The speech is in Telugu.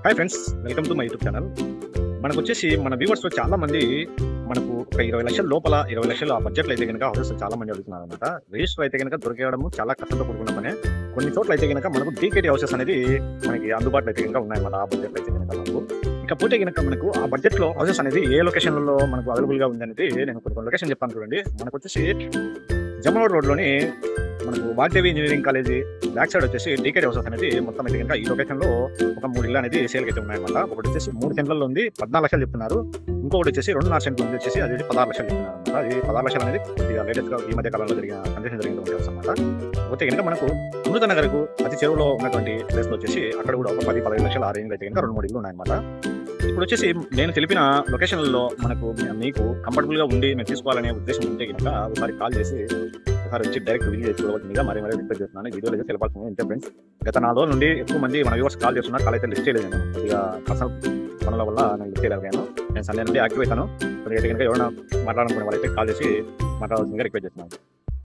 Hi friends, welcome to my YouTube channel. మనకు వచ్చేసి మన వ్యూవర్స్లో చాలా మంది మనకు ఒక 20 లక్షల లోపల 20 లక్షలు ఆ బడ్జెట్లో అయితే కనుక హౌసెస్ చాలా మంది అడుగుతున్నారు అనమాట. రిజిస్టర్ అయితే కనుక దొరికేయడం చాలా కష్టంతో కూడుకున్న పనే. కొన్ని చోట్ల అయితే కనుక మనకు డీకేటీ హౌసెస్ అనేది మనకి అందుబాటులో అయితే కనుక ఉన్నాయన్నమాట. ఆ బడ్జెట్లో అయితే కనుక మనకు ఇకపోతే కనుక మనకు ఆ బడ్జెట్లో హౌసెస్ అనేది ఏ లొకేషన్లలో మనకు అవైలబుల్గా ఉంది అనేది నేను కొన్ని లొకేషన్ చెప్తాను చూడండి. మనకు వచ్చేసి జమనోడ్ రోడ్లోని మనకు Vagdevi engineering college back side వచ్చేసి డీకేటీ హౌసెస్ అనేది మొత్తం అయితే కనుక ఈ లొకేషన్లో ఒక 3 ఇళ్ళు అనేది సేల్కి అయితే ఉన్నాయన్నమాట. ఒకటి వచ్చేసి 3 సెంట్లలో ఉంది, 14 లక్షలు చెప్తున్నారు. ఇంకొకటి వచ్చేసి 2.5 సెంట్లు ఉంది, వచ్చేసి అది 16 లక్షలు చెప్తున్నారు అనమాట. అది 16 లక్షలు అనేది కొద్దిగా లేటెస్ట్గా ఈ మధ్య కాలంలో కన్స్ట్రక్షన్ జరిగిన హౌస్ అనమాట. పోతే కనుక మనకు అమృత నగర్కు అతి చెరువులో ఉన్నటువంటి ప్లేస్లో వచ్చేసి అక్కడ కూడా ఒక 10-15 లక్షల ఆ రేంజ్ అయితే కనుక 2-3 ఇళ్ళు ఉన్నాయన్నమాట. ఇప్పుడు వచ్చేసి నేను తెలిపిన లొకేషన్లలో మనకు మీకు కంఫర్టబుల్గా ఉండి మేము తీసుకోవాలనే ఉద్దేశం ఉంటే కనుక ఒకసారి కాల్ చేసి ఒకసారి వచ్చి డైరెక్ట్ విజిట్ చేసుకోవాల్సిందిగా మరీ రిక్వెస్ట్ చేస్తున్నాను. వీడియోలో అయితే తెలపాల్సింది ఇంతే ఫ్రెండ్స్. గత 4 రోజుల నుండి ఎక్కువ మంది మన వ్యూవర్స్ కాల్ చేస్తున్నారు. కాల్ అయితే లిస్ట్ చేయలేదు, నేను కొద్దిగా పర్సనల్ పనుల వల్ల నేను లిస్ట్ చేయలేకపోయాను. నేను సండే నుండి యాక్టివ్ అవుతాను. అయితే కనుక ఎవరైనా మాట్లాడాలనుకునే వాళ్ళైతే కాల్ చేసి మాట్లాడాల్సిందిగా రిక్వెస్ట్ చేస్తున్నాను.